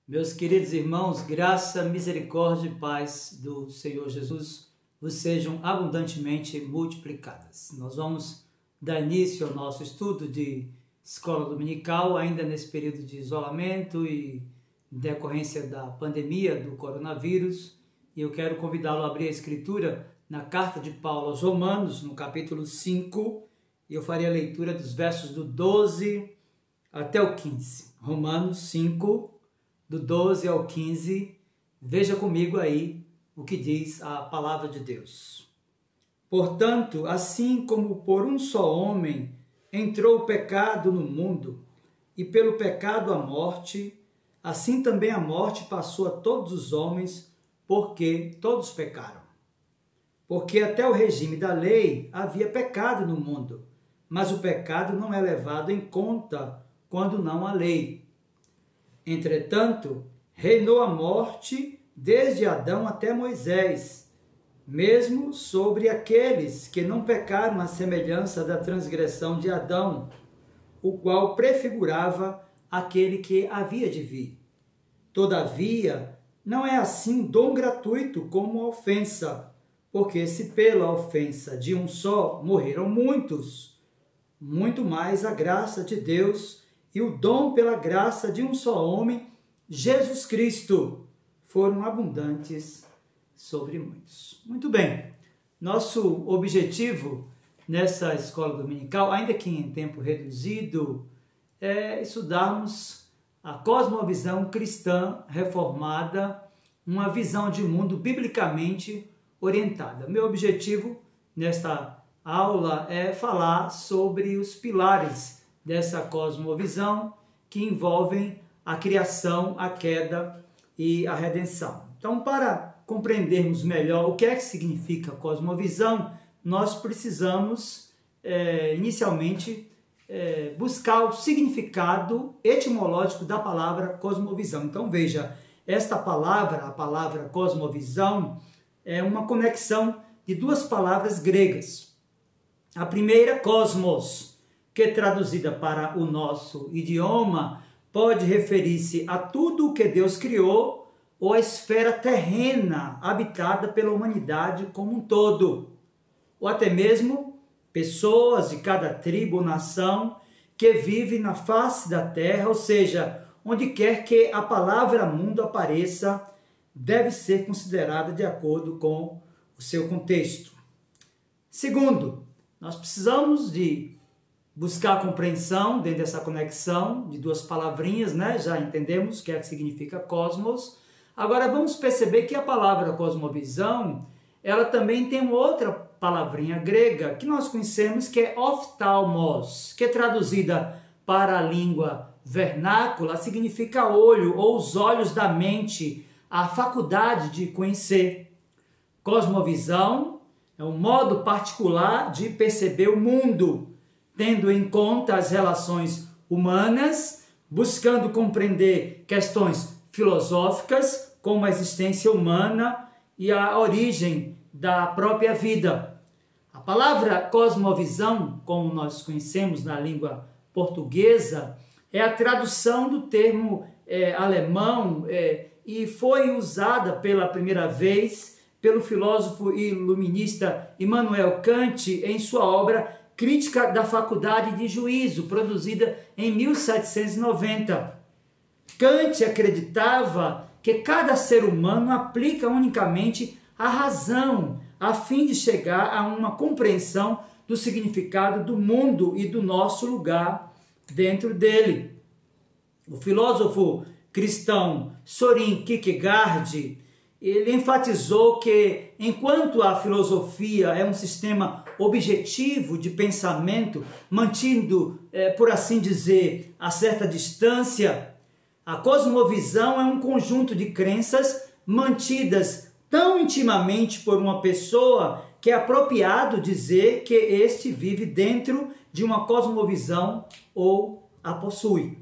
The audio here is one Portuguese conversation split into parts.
Meus queridos irmãos, graça, misericórdia e paz do Senhor Jesus vos sejam abundantemente multiplicadas. Nós vamos dar início ao nosso estudo de escola dominical, ainda nesse período de isolamento e decorrência da pandemia do coronavírus. E eu quero convidá-lo a abrir a escritura na carta de Paulo aos Romanos, no capítulo 5, e eu farei a leitura dos versos do 12 até o 15. Romanos 5, do 12 ao 15, veja comigo aí o que diz a palavra de Deus. Portanto, assim como por um só homem entrou o pecado no mundo, e pelo pecado a morte, assim também a morte passou a todos os homens, porque todos pecaram. Porque até o regime da lei havia pecado no mundo, mas o pecado não é levado em conta quando não há lei. Entretanto, reinou a morte desde Adão até Moisés, mesmo sobre aqueles que não pecaram à semelhança da transgressão de Adão, o qual prefigurava aquele que havia de vir. Todavia, não é assim dom gratuito como a ofensa, porque se pela ofensa de um só morreram muitos, muito mais a graça de Deus e o dom pela graça de um só homem, Jesus Cristo, foram abundantes sobre muitos. Muito bem, nosso objetivo nessa escola dominical, ainda que em tempo reduzido, é estudarmos a cosmovisão cristã reformada, uma visão de mundo biblicamente orientada. Meu objetivo nesta aula é falar sobre os pilares dessa cosmovisão que envolvem a criação, a queda e a redenção. Então, para compreendermos melhor o que é que significa cosmovisão, nós precisamos, inicialmente, buscar o significado etimológico da palavra cosmovisão. Então, veja, esta palavra, a palavra cosmovisão, é uma conexão de duas palavras gregas. A primeira, cosmos, que traduzida para o nosso idioma, pode referir-se a tudo o que Deus criou ou a esfera terrena habitada pela humanidade como um todo, ou até mesmo pessoas de cada tribo ou nação que vivem na face da terra, ou seja, onde quer que a palavra mundo apareça, deve ser considerada de acordo com o seu contexto. Segundo, nós precisamos de buscar a compreensão dentro dessa conexão de duas palavrinhas, né? Já entendemos o que é que significa cosmos. Agora vamos perceber que a palavra cosmovisão, ela também tem outra palavrinha grega que nós conhecemos, que é oftalmos, que traduzida para a língua vernácula significa olho ou os olhos da mente, a faculdade de conhecer. Cosmovisão é um modo particular de perceber o mundo, tendo em conta as relações humanas, buscando compreender questões filosóficas, como a existência humana e a origem da própria vida. A palavra cosmovisão, como nós conhecemos na língua portuguesa, é a tradução do termo alemão e foi usada pela primeira vez pelo filósofo e iluminista Immanuel Kant em sua obra Crítica da Faculdade de Juízo, produzida em 1790. Kant acreditava que cada ser humano aplica unicamente a razão, a fim de chegar a uma compreensão do significado do mundo e do nosso lugar dentro dele. O filósofo cristão Soren Kierkegaard, ele enfatizou que, enquanto a filosofia é um sistema objetivo de pensamento, mantido, por assim dizer, a certa distância, a cosmovisão é um conjunto de crenças mantidas tão intimamente por uma pessoa que é apropriado dizer que este vive dentro de uma cosmovisão ou a possui.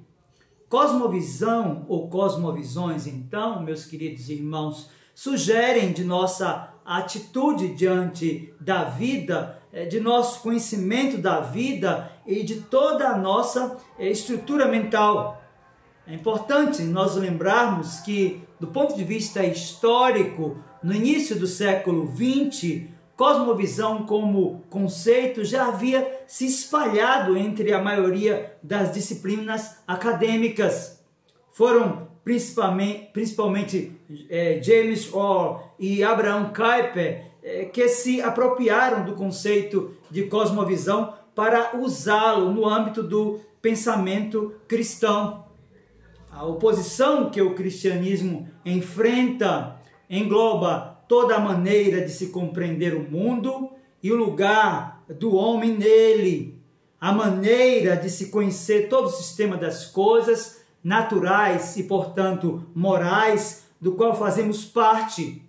Cosmovisão ou cosmovisões, então, meus queridos irmãos, sugerem de nossa atitude diante da vida, de nosso conhecimento da vida e de toda a nossa estrutura mental. É importante nós lembrarmos que, do ponto de vista histórico, no início do século XX, cosmovisão como conceito já havia se espalhado entre a maioria das disciplinas acadêmicas. Foram principalmente James Orr e Abraham Kuyper que se apropriaram do conceito de cosmovisão para usá-lo no âmbito do pensamento cristão. A oposição que o cristianismo enfrenta engloba toda a maneira de se compreender o mundo e o lugar do homem nele, a maneira de se conhecer todo o sistema das coisas naturais e, portanto, morais, do qual fazemos parte.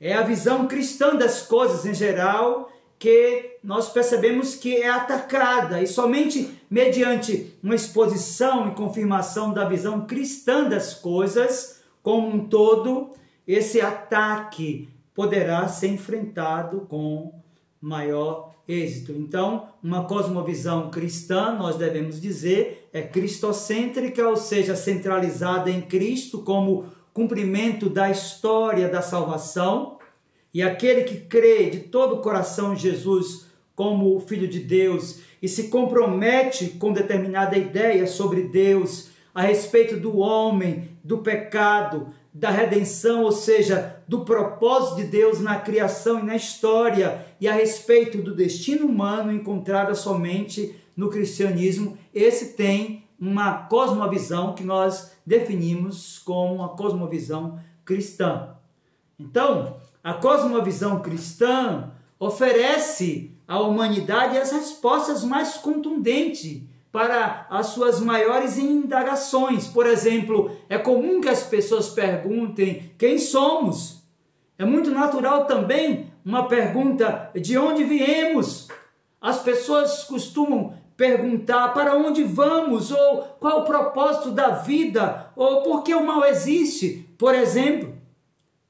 É a visão cristã das coisas em geral que nós percebemos que é atacada, e somente mediante uma exposição e confirmação da visão cristã das coisas como um todo, esse ataque poderá ser enfrentado com maior êxito. Então, uma cosmovisão cristã, nós devemos dizer, é cristocêntrica, ou seja, centralizada em Cristo como cumprimento da história da salvação, e aquele que crê de todo o coração em Jesus como o Filho de Deus e se compromete com determinada ideia sobre Deus, a respeito do homem, do pecado, da redenção, ou seja, do propósito de Deus na criação e na história, e a respeito do destino humano encontrada somente no cristianismo, esse tem uma cosmovisão que nós definimos como uma cosmovisão cristã. Então, a cosmovisão cristã oferece à humanidade as respostas mais contundentes para as suas maiores indagações. Por exemplo, é comum que as pessoas perguntem quem somos. É muito natural também uma pergunta de onde viemos. As pessoas costumam perguntar para onde vamos, ou qual o propósito da vida, ou por que o mal existe, por exemplo.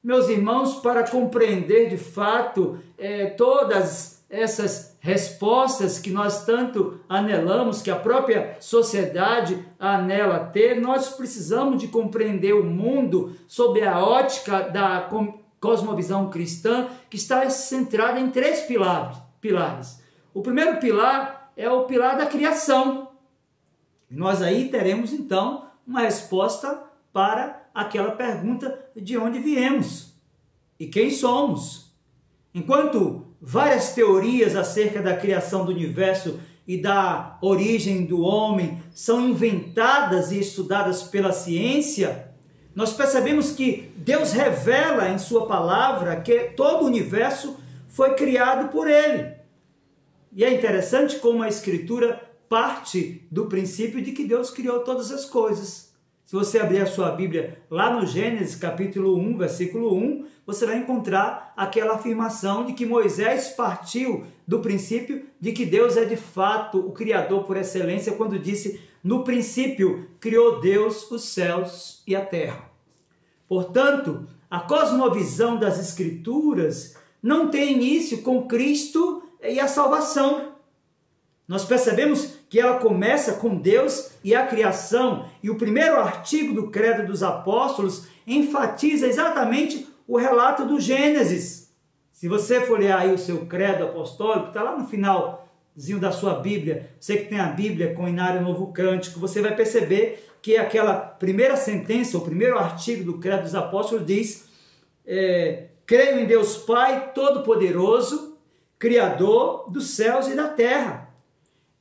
Meus irmãos, para compreender de fato todas essas respostas que nós tanto anelamos, que a própria sociedade anela ter, nós precisamos de compreender o mundo sob a ótica da cosmovisão cristã, que está centrada em 3 pilares. O primeiro pilar é o pilar da criação. Nós aí teremos então uma resposta para aquela pergunta de onde viemos e quem somos. Enquanto várias teorias acerca da criação do universo e da origem do homem são inventadas e estudadas pela ciência, nós percebemos que Deus revela em sua palavra que todo o universo foi criado por ele. E é interessante como a Escritura parte do princípio de que Deus criou todas as coisas. Se você abrir a sua Bíblia lá no Gênesis capítulo 1, versículo 1, você vai encontrar aquela afirmação de que Moisés partiu do princípio de que Deus é de fato o Criador por excelência, quando disse: no princípio criou Deus os céus e a terra. Portanto, a cosmovisão das Escrituras não tem início com Cristo e a salvação. Nós percebemos que ela começa com Deus e a criação, e o primeiro artigo do Credo dos Apóstolos enfatiza exatamente o relato do Gênesis. Se você folhear aí o seu Credo Apostólico, está lá no finalzinho da sua Bíblia, você que tem a Bíblia com Inário Novo Cântico, você vai perceber que aquela primeira sentença, o primeiro artigo do Credo dos Apóstolos diz: creio em Deus Pai Todo-Poderoso, Criador dos céus e da terra.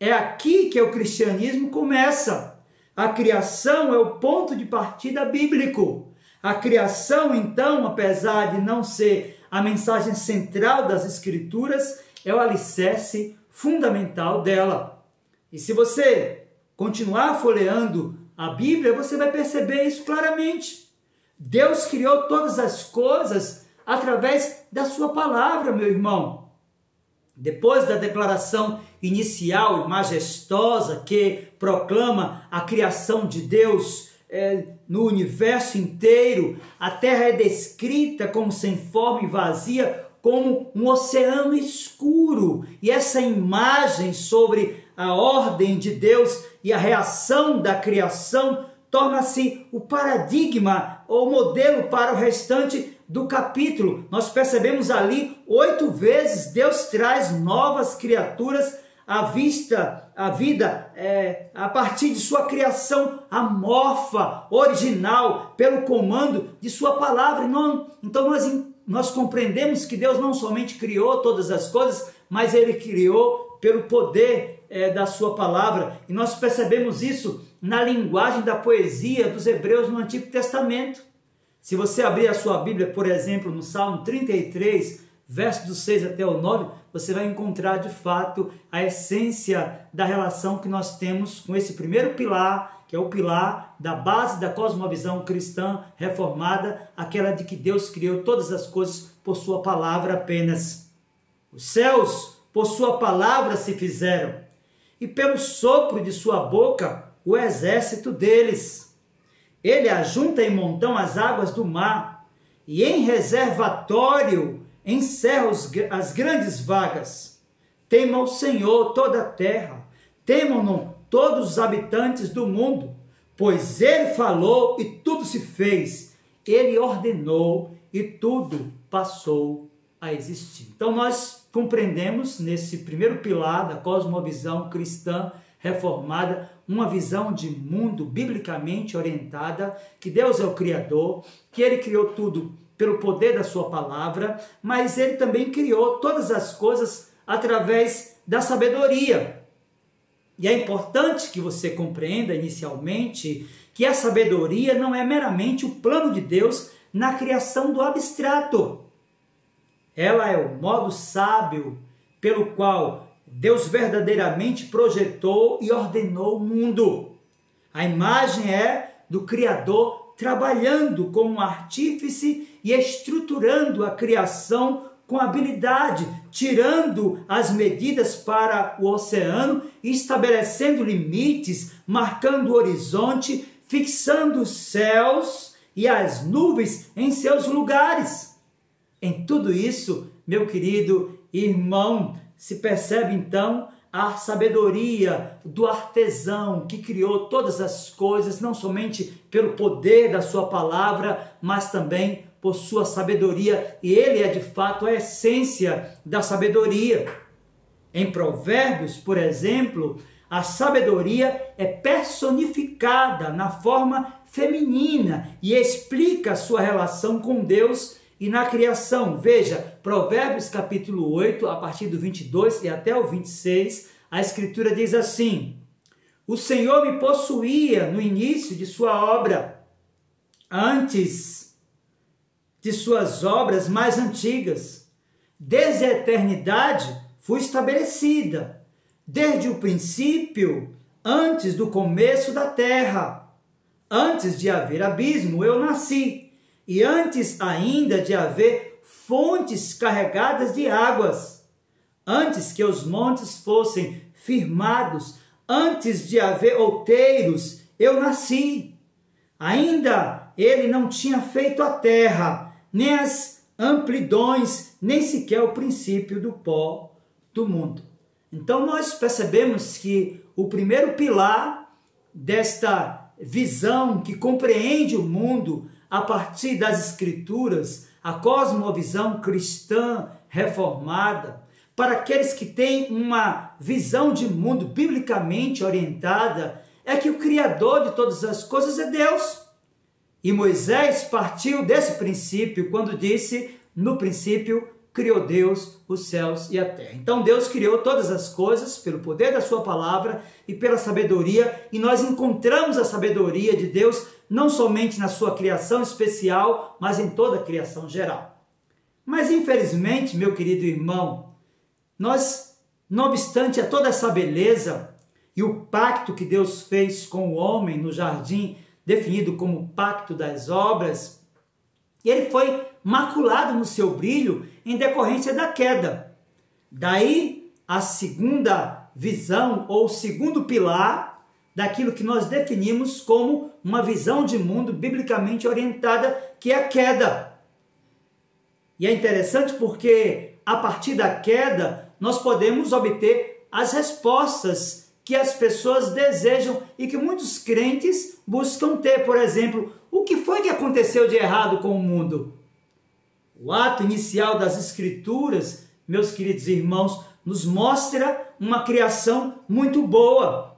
É aqui que o cristianismo começa. A criação é o ponto de partida bíblico. A criação, então, apesar de não ser a mensagem central das Escrituras, é o alicerce fundamental dela. E se você continuar folheando a Bíblia, você vai perceber isso claramente. Deus criou todas as coisas através da sua palavra, meu irmão. Depois da declaração inicial e majestosa que proclama a criação de Deus no universo inteiro, a terra é descrita como sem forma e vazia, como um oceano escuro. E essa imagem sobre a ordem de Deus e a reação da criação torna-se o paradigma ou modelo para o restante do capítulo. Nós percebemos ali 8 vezes Deus traz novas criaturas à vida a partir de sua criação amorfa, original, pelo comando de sua palavra. Então nós compreendemos que Deus não somente criou todas as coisas, mas Ele criou pelo poder da sua palavra. E nós percebemos isso na linguagem da poesia dos hebreus no Antigo Testamento. Se você abrir a sua Bíblia, por exemplo, no Salmo 33, verso do 6 até o 9, você vai encontrar de fato a essência da relação que nós temos com esse primeiro pilar, que é o pilar da base da cosmovisão cristã reformada, aquela de que Deus criou todas as coisas por sua palavra apenas. Os céus, por sua palavra, se fizeram, e pelo sopro de sua boca, o exército deles. Ele ajunta em montão as águas do mar, e em reservatório encerra as grandes vagas. Tema o Senhor toda a terra, temam-no todos os habitantes do mundo, pois Ele falou e tudo se fez, Ele ordenou e tudo passou a existir. Então nós compreendemos nesse primeiro pilar da cosmovisão cristã reformada, uma visão de mundo biblicamente orientada, que Deus é o Criador, que Ele criou tudo pelo poder da sua palavra, mas Ele também criou todas as coisas através da sabedoria. E é importante que você compreenda inicialmente que a sabedoria não é meramente o plano de Deus na criação do abstrato. Ela é o modo sábio pelo qual Deus verdadeiramente projetou e ordenou o mundo. A imagem é do Criador trabalhando como um artífice e estruturando a criação com habilidade, tirando as medidas para o oceano, estabelecendo limites, marcando o horizonte, fixando os céus e as nuvens em seus lugares. Em tudo isso, meu querido irmão, se percebe então a sabedoria do artesão que criou todas as coisas, não somente pelo poder da sua palavra, mas também por sua sabedoria, e ele é de fato a essência da sabedoria. Em Provérbios, por exemplo, a sabedoria é personificada na forma feminina e explica a sua relação com Deus e na criação. Veja, Provérbios capítulo 8, a partir do 22 e até o 26, a Escritura diz assim: o Senhor me possuía no início de sua obra, antes de suas obras mais antigas. Desde a eternidade fui estabelecida, desde o princípio, antes do começo da terra. Antes de haver abismo, eu nasci, e antes ainda de haver fontes carregadas de águas, antes que os montes fossem firmados, antes de haver outeiros, eu nasci. Ainda ele não tinha feito a terra, nem as amplidões, nem sequer o princípio do pó do mundo. Então nós percebemos que o primeiro pilar desta visão que compreende o mundo a partir das Escrituras, a cosmovisão cristã reformada, para aqueles que têm uma visão de mundo biblicamente orientada, é que o Criador de todas as coisas é Deus. E Moisés partiu desse princípio quando disse: no princípio criou Deus os céus e a terra. Então Deus criou todas as coisas pelo poder da sua palavra e pela sabedoria, e nós encontramos a sabedoria de Deus não somente na sua criação especial, mas em toda a criação geral. Mas infelizmente, meu querido irmão, nós, não obstante a toda essa beleza e o pacto que Deus fez com o homem no jardim, definido como o pacto das obras, ele foi maculado no seu brilho em decorrência da queda. Daí a segunda visão ou segundo pilar daquilo que nós definimos como uma visão de mundo biblicamente orientada, que é a queda. E é interessante porque a partir da queda nós podemos obter as respostas que as pessoas desejam e que muitos crentes buscam ter. Por exemplo, o que foi que aconteceu de errado com o mundo? O ato inicial das Escrituras, meus queridos irmãos, nos mostra uma criação muito boa.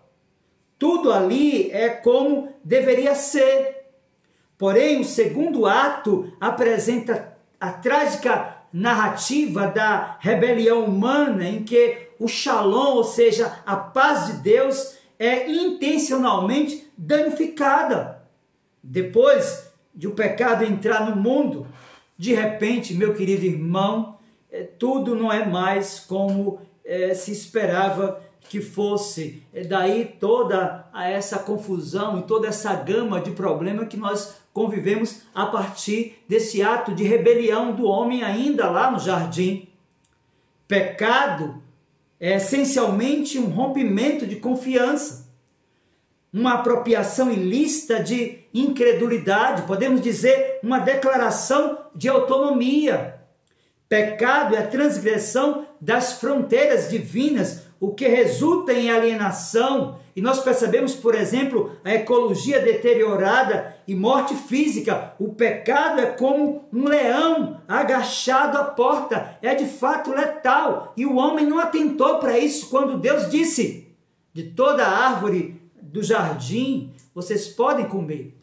Tudo ali é como deveria ser. Porém, o segundo ato apresenta a trágica narrativa da rebelião humana, em que o shalom, ou seja, a paz de Deus, é intencionalmente danificada. Depois de o pecado entrar no mundo, de repente, meu querido irmão, tudo não é mais como se esperava que fosse. Daí toda essa confusão e toda essa gama de problemas que nós convivemos a partir desse ato de rebelião do homem ainda lá no jardim. Pecado é essencialmente um rompimento de confiança, uma apropriação ilícita de incredulidade, podemos dizer uma declaração de autonomia. Pecado é a transgressão das fronteiras divinas, o que resulta em alienação. E nós percebemos, por exemplo, a ecologia deteriorada e morte física. O pecado é como um leão agachado à porta, é de fato letal. E o homem não atentou para isso quando Deus disse: de toda a árvore do jardim vocês podem comer,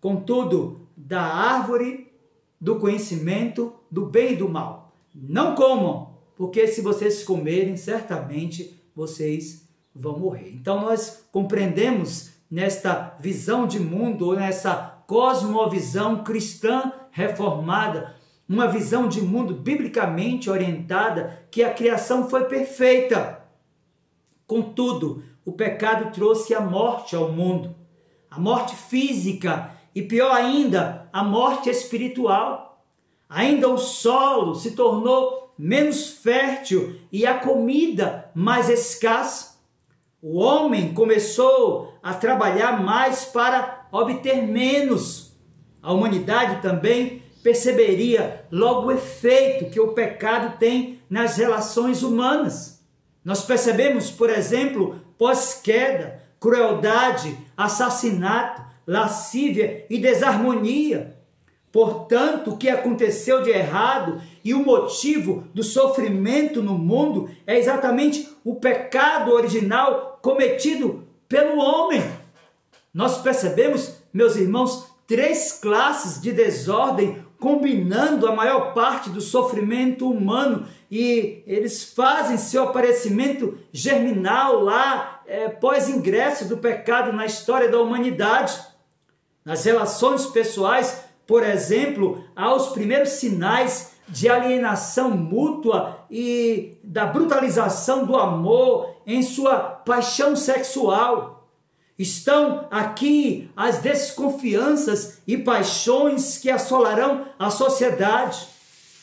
contudo, da árvore do conhecimento do bem e do mal não comam, porque se vocês comerem, certamente vocês vão morrer. Então nós compreendemos nesta visão de mundo, ou nessa cosmovisão cristã reformada, uma visão de mundo biblicamente orientada, que a criação foi perfeita. Contudo, o pecado trouxe a morte ao mundo, a morte física e, pior ainda, a morte espiritual. Ainda o solo se tornou menos fértil e a comida mais escassa. O homem começou a trabalhar mais para obter menos. A humanidade também perceberia logo o efeito que o pecado tem nas relações humanas. Nós percebemos, por exemplo, pós-queda, crueldade, assassinato, lascívia e desarmonia. Portanto, o que aconteceu de errado e o motivo do sofrimento no mundo é exatamente o pecado original cometido pelo homem. Nós percebemos, meus irmãos, 3 classes de desordem combinando a maior parte do sofrimento humano, e eles fazem seu aparecimento germinal lá pós-ingresso do pecado na história da humanidade. Nas relações pessoais, por exemplo, há os primeiros sinais de alienação mútua e da brutalização do amor em sua paixão sexual. Estão aqui as desconfianças e paixões que assolarão a sociedade.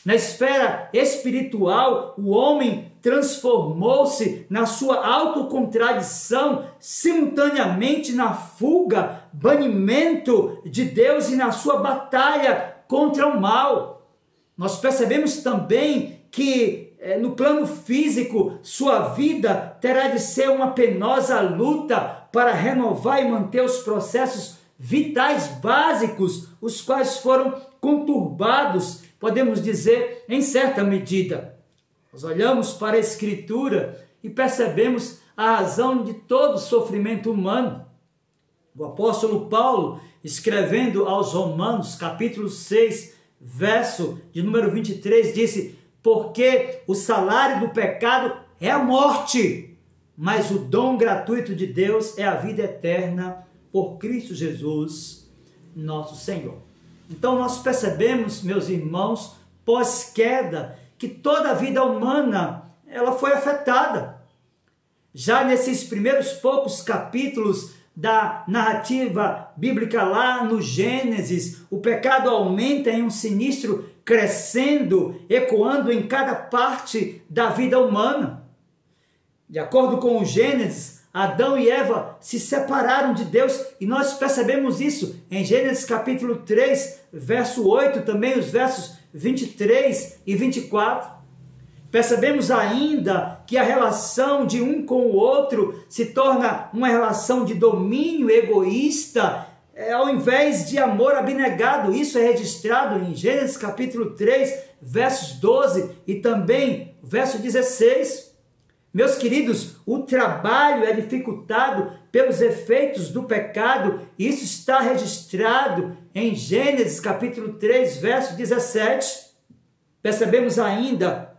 Na esfera espiritual, o homem transformou-se na sua autocontradição, simultaneamente na fuga, banimento de Deus e na sua batalha contra o mal. Nós percebemos também que no plano físico, sua vida terá de ser uma penosa luta para renovar e manter os processos vitais básicos, os quais foram conturbados, podemos dizer, em certa medida. Nós olhamos para a Escritura e percebemos a razão de todo o sofrimento humano. O apóstolo Paulo, escrevendo aos Romanos, capítulo 6, verso de número 23, disse: porque o salário do pecado é a morte, mas o dom gratuito de Deus é a vida eterna por Cristo Jesus, nosso Senhor. Então nós percebemos, meus irmãos, pós-queda, que toda a vida humana ela foi afetada. Já nesses primeiros poucos capítulos da narrativa bíblica lá no Gênesis, o pecado aumenta em um sinistro crescendo, ecoando em cada parte da vida humana. De acordo com o Gênesis, Adão e Eva se separaram de Deus, e nós percebemos isso em Gênesis capítulo 3, verso 8, também os versos 23 e 24. Percebemos ainda que a relação de um com o outro se torna uma relação de domínio egoísta, ao invés de amor abnegado. Isso é registrado em Gênesis capítulo 3, versos 12 e também verso 16. Meus queridos, o trabalho é dificultado pelos efeitos do pecado. Isso está registrado em Gênesis capítulo 3, verso 17. Percebemos ainda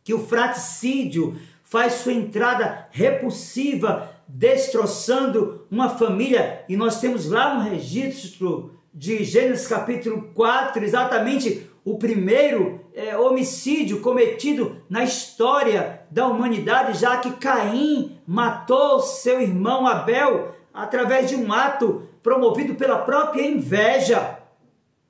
que o fratricídio faz sua entrada repulsiva, destroçando uma família. E nós temos lá no registro de Gênesis capítulo 4, exatamente o primeiro homicídio cometido na história da humanidade, já que Caim matou seu irmão Abel através de um ato promovido pela própria inveja.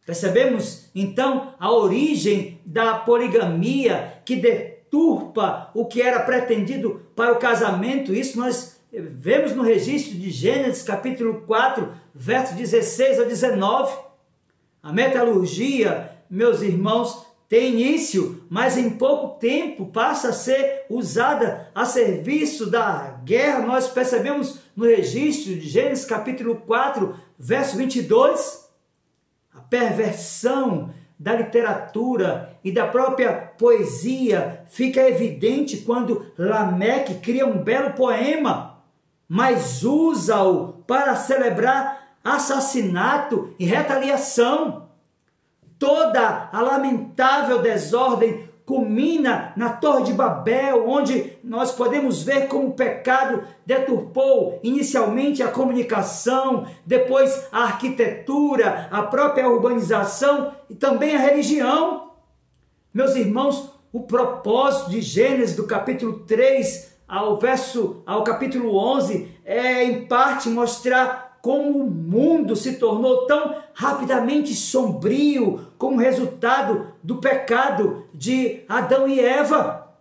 Percebemos então a origem da poligamia, que deturpa o que era pretendido para o casamento. Isso nós vemos no registro de Gênesis capítulo 4, versos 16 a 19. A metalurgia, meus irmãos, tem início, mas em pouco tempo passa a ser usada a serviço da guerra. Nós percebemos no registro de Gênesis capítulo 4, verso 22. A perversão da literatura e da própria poesia fica evidente quando Lameque cria um belo poema, mas usa-o para celebrar assassinato e retaliação. Toda a lamentável desordem culmina na Torre de Babel, onde nós podemos ver como o pecado deturpou inicialmente a comunicação, depois a arquitetura, a própria urbanização e também a religião. Meus irmãos, o propósito de Gênesis do capítulo 3 ao capítulo 11 é em parte mostrar como o mundo se tornou tão rapidamente sombrio como resultado do pecado de Adão e Eva.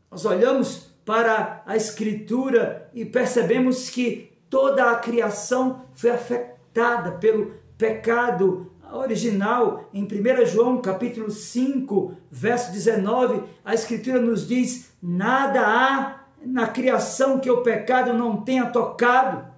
Nós olhamos para a Escritura e percebemos que toda a criação foi afetada pelo pecado original. Em 1 João capítulo 5, verso 19, a Escritura nos diz: nada há na criação que o pecado não tenha tocado.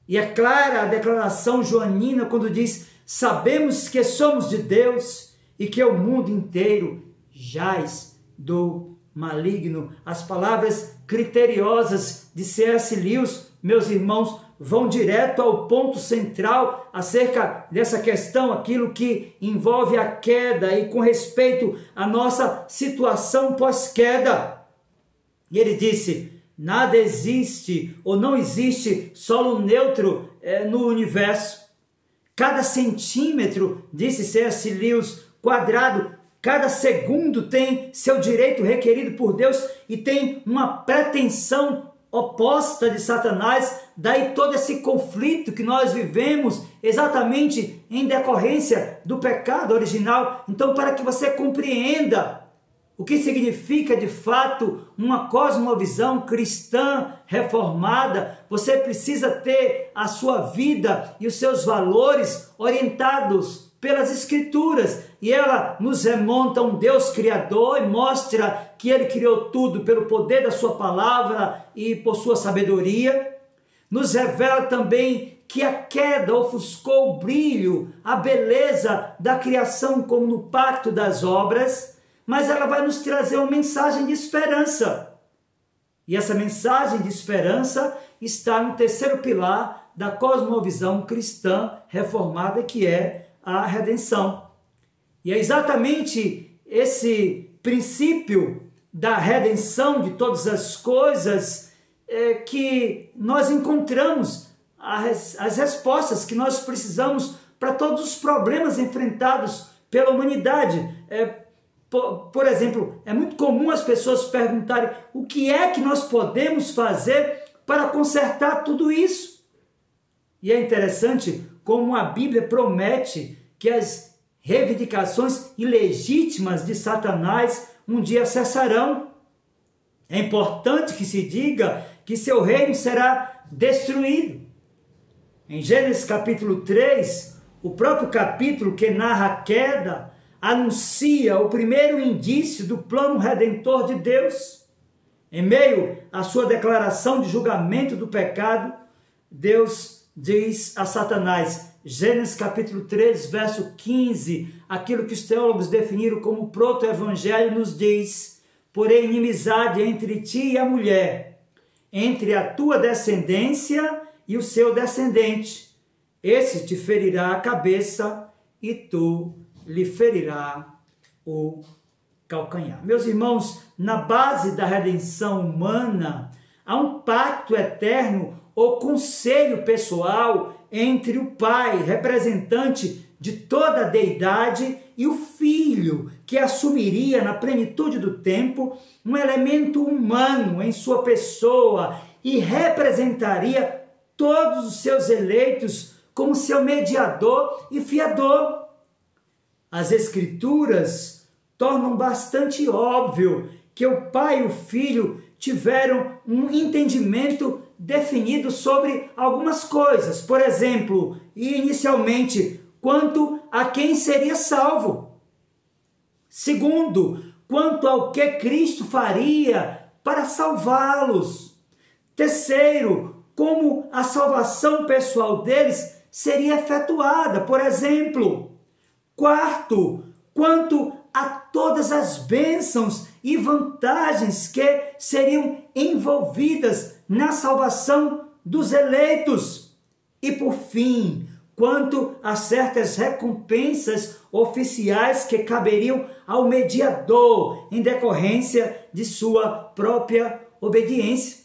E é clara a declaração joanina quando diz: sabemos que somos de Deus e que o mundo inteiro jaz do maligno. As palavras criteriosas de C.S. Lewis, meus irmãos, vão direto ao ponto central acerca dessa questão, aquilo que envolve a queda e com respeito à nossa situação pós-queda. E ele disse: nada existe ou não existe solo neutro no universo. Cada centímetro, disse C.S. Lewis, quadrado, cada segundo tem seu direito requerido por Deus e tem uma pretensão oposta de Satanás. Daí todo esse conflito que nós vivemos exatamente em decorrência do pecado original. Então, para que você compreenda o que significa de fato uma cosmovisão cristã reformada, você precisa ter a sua vida e os seus valores orientados pelas Escrituras. E ela nos remonta a um Deus criador e mostra que Ele criou tudo pelo poder da sua palavra e por sua sabedoria. Nos revela também que a queda ofuscou o brilho, a beleza da criação como no pacto das obras. Mas ela vai nos trazer uma mensagem de esperança. E essa mensagem de esperança está no terceiro pilar da cosmovisão cristã reformada, que é a redenção. E é exatamente esse princípio da redenção de todas as coisas que nós encontramos as respostas que nós precisamos para todos os problemas enfrentados pela humanidade. Por exemplo, é muito comum as pessoas perguntarem: o que é que nós podemos fazer para consertar tudo isso? E é interessante como a Bíblia promete que as reivindicações ilegítimas de Satanás um dia cessarão. É importante que se diga que seu reino será destruído. Em Gênesis capítulo 3, o próprio capítulo que narra a queda, anuncia o primeiro indício do plano redentor de Deus. Em meio à sua declaração de julgamento do pecado, Deus diz a Satanás, Gênesis capítulo 3, verso 15, aquilo que os teólogos definiram como proto-evangelho nos diz: porém inimizade entre ti e a mulher, entre a tua descendência e o seu descendente. Esse te ferirá a cabeça e tu lhe ferirá o calcanhar. Meus irmãos, na base da redenção humana, há um pacto eterno ou conselho pessoal entre o Pai, representante de toda a deidade, e o Filho, que assumiria na plenitude do tempo um elemento humano em sua pessoa e representaria todos os seus eleitos como seu mediador e fiador. As Escrituras tornam bastante óbvio que o Pai e o Filho tiveram um entendimento definido sobre algumas coisas. Por exemplo, inicialmente, quanto a quem seria salvo. Segundo, quanto ao que Cristo faria para salvá-los. Terceiro, como a salvação pessoal deles seria efetuada, por exemplo. Quarto, quanto a todas as bênçãos e vantagens que seriam envolvidas na salvação dos eleitos. E por fim, quanto a certas recompensas oficiais que caberiam ao mediador em decorrência de sua própria obediência.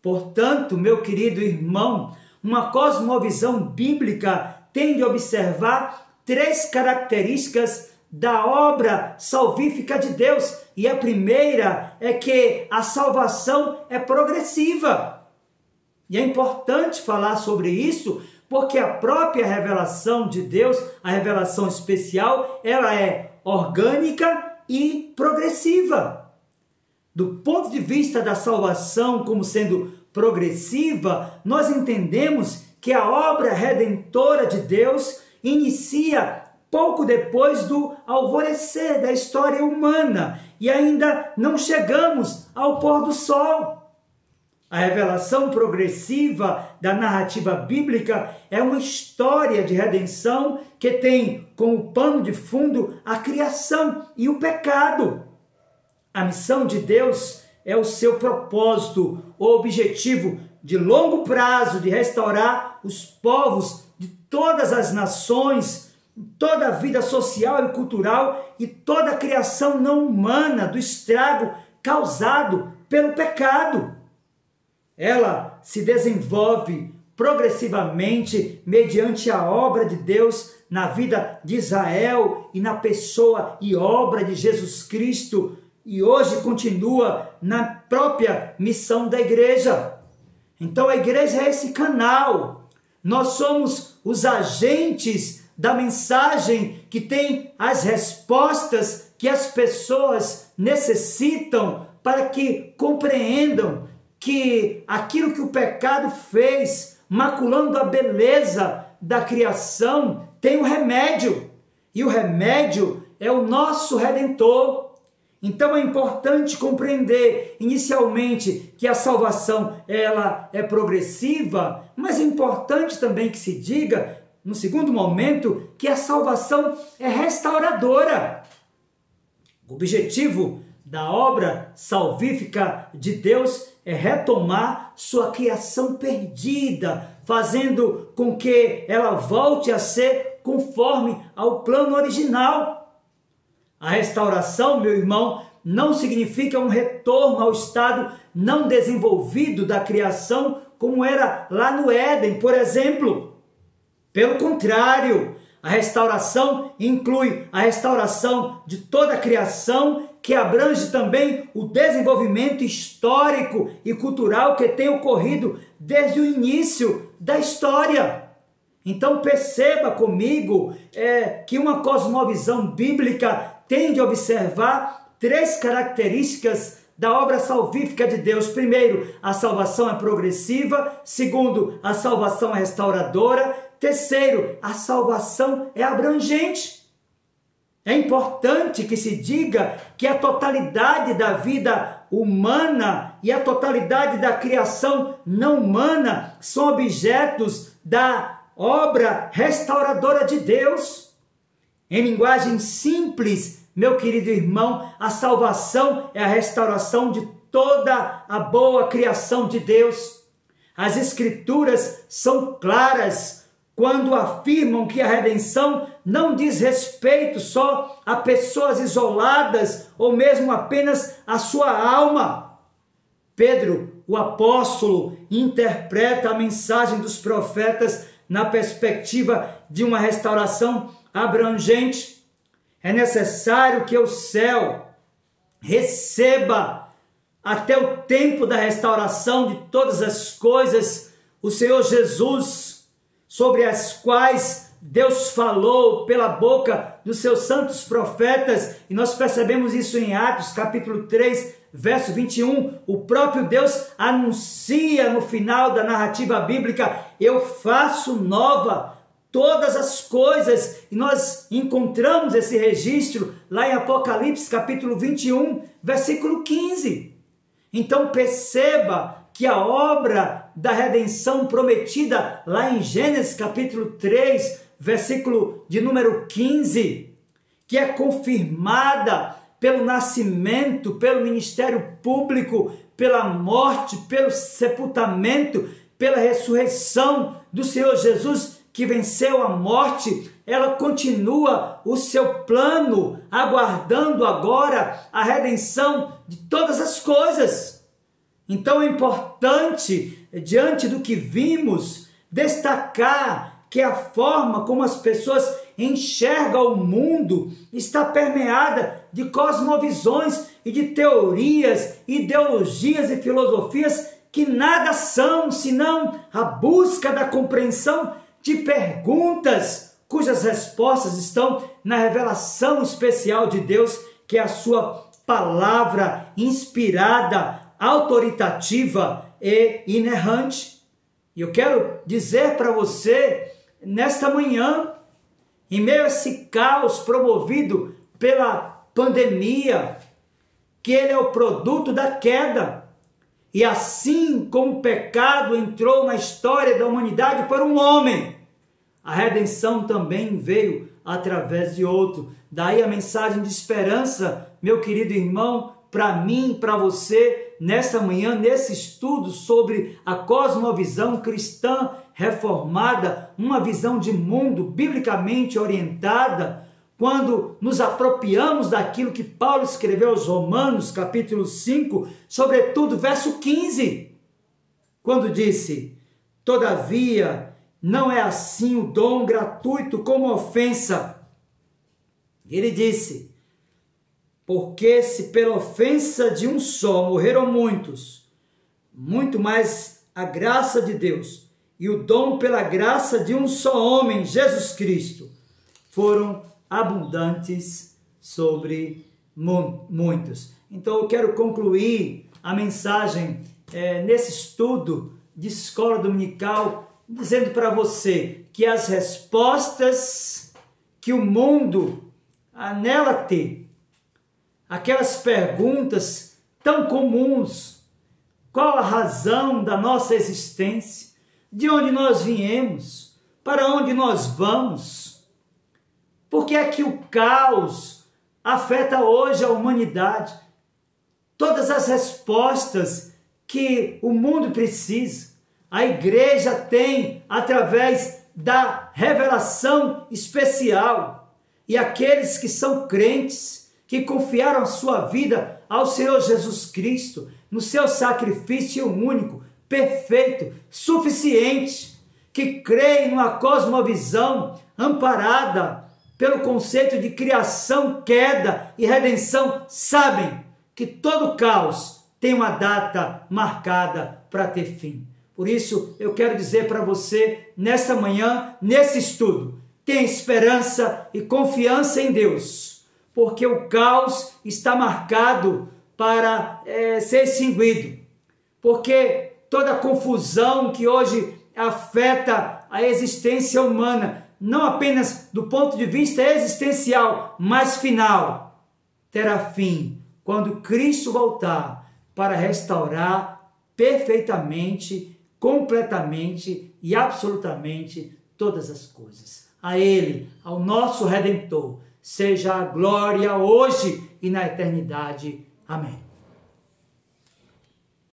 Portanto, meu querido irmão, uma cosmovisão bíblica tem de observar três características da obra salvífica de Deus. E a primeira é que a salvação é progressiva. E é importante falar sobre isso, porque a própria revelação de Deus, a revelação especial, ela é orgânica e progressiva. Do ponto de vista da salvação como sendo progressiva, nós entendemos que a obra redentora de Deus inicia pouco depois do alvorecer da história humana e ainda não chegamos ao pôr do sol. A revelação progressiva da narrativa bíblica é uma história de redenção que tem como pano de fundo a criação e o pecado. A missão de Deus é o seu propósito, o objetivo de longo prazo de restaurar os povos de todas as nações, toda a vida social e cultural e toda a criação não humana do estrago causado pelo pecado. Ela se desenvolve progressivamente mediante a obra de Deus na vida de Israel e na pessoa e obra de Jesus Cristo, e hoje continua na própria missão da igreja. Então a igreja é esse canal. Nós somos os agentes da mensagem que tem as respostas que as pessoas necessitam para que compreendam que aquilo que o pecado fez, maculando a beleza da criação, tem um remédio. E o remédio é o nosso Redentor. Então é importante compreender inicialmente que a salvação ela é progressiva, mas é importante também que se diga, no segundo momento, que a salvação é restauradora. O objetivo da obra salvífica de Deus é retomar sua criação perdida, fazendo com que ela volte a ser conforme ao plano original. A restauração, meu irmão, não significa um retorno ao estado não desenvolvido da criação, como era lá no Éden, por exemplo. Pelo contrário, a restauração inclui a restauração de toda a criação, que abrange também o desenvolvimento histórico e cultural que tem ocorrido desde o início da história. Então perceba comigo que uma cosmovisão bíblica tem de observar três características da obra salvífica de Deus. Primeiro, a salvação é progressiva. Segundo, a salvação é restauradora. Terceiro, a salvação é abrangente. É importante que se diga que a totalidade da vida humana e a totalidade da criação não humana são objetos da obra restauradora de Deus. Em linguagem simples, meu querido irmão, a salvação é a restauração de toda a boa criação de Deus. As Escrituras são claras quando afirmam que a redenção não diz respeito só a pessoas isoladas ou mesmo apenas a sua alma. Pedro, o apóstolo, interpreta a mensagem dos profetas na perspectiva de uma restauração abrangente. É necessário que o céu receba até o tempo da restauração de todas as coisas o Senhor Jesus, sobre as quais Deus falou pela boca dos seus santos profetas, e nós percebemos isso em Atos capítulo 3, verso 21, o próprio Deus anuncia no final da narrativa bíblica: eu faço nova todas as coisas, e nós encontramos esse registro lá em Apocalipse capítulo 21, versículo 15. Então perceba que a obra da redenção prometida lá em Gênesis capítulo 3, versículo de número 15, que é confirmada pelo nascimento, pelo ministério público, pela morte, pelo sepultamento, pela ressurreição do Senhor Jesus, que venceu a morte, ela continua o seu plano, aguardando agora a redenção de todas as coisas. Então é importante, diante do que vimos, destacar que a forma como as pessoas enxergam o mundo está permeada de cosmovisões e de teorias, ideologias e filosofias que nada são senão a busca da compreensão de perguntas cujas respostas estão na revelação especial de Deus, que é a sua palavra inspirada, autoritativa e inerrante. E eu quero dizer para você, nesta manhã, em meio a esse caos promovido pela pandemia, que ele é o produto da queda. E assim como o pecado entrou na história da humanidade por um homem, a redenção também veio através de outro. Daí a mensagem de esperança, meu querido irmão, para mim, para você, nesta manhã, nesse estudo sobre a cosmovisão cristã reformada, uma visão de mundo biblicamente orientada, quando nos apropriamos daquilo que Paulo escreveu aos Romanos, capítulo 5, sobretudo verso 15, quando disse: todavia, não é assim o dom gratuito como ofensa. Ele disse: porque se pela ofensa de um só morreram muitos, muito mais a graça de Deus e o dom pela graça de um só homem, Jesus Cristo, foram abundantes sobre muitos. Então eu quero concluir a mensagem nesse estudo de escola dominical, dizendo para você que as respostas que o mundo anela ter, aquelas perguntas tão comuns: qual a razão da nossa existência? De onde nós viemos? Para onde nós vamos? Por que é que o caos afeta hoje a humanidade? Todas as respostas que o mundo precisa, a igreja tem através da revelação especial. E aqueles que são crentes, que confiaram a sua vida ao Senhor Jesus Cristo, no seu sacrifício único, perfeito, suficiente, que creem numa cosmovisão amparada pelo conceito de criação, queda e redenção, sabem que todo caos tem uma data marcada para ter fim. Por isso, eu quero dizer para você, nesta manhã, nesse estudo, tenha esperança e confiança em Deus, porque o caos está marcado para ser extinguido, porque toda a confusão que hoje afeta a existência humana não apenas do ponto de vista existencial, mas final, terá fim quando Cristo voltar para restaurar perfeitamente, completamente e absolutamente todas as coisas. A Ele, ao nosso Redentor, seja a glória hoje e na eternidade. Amém.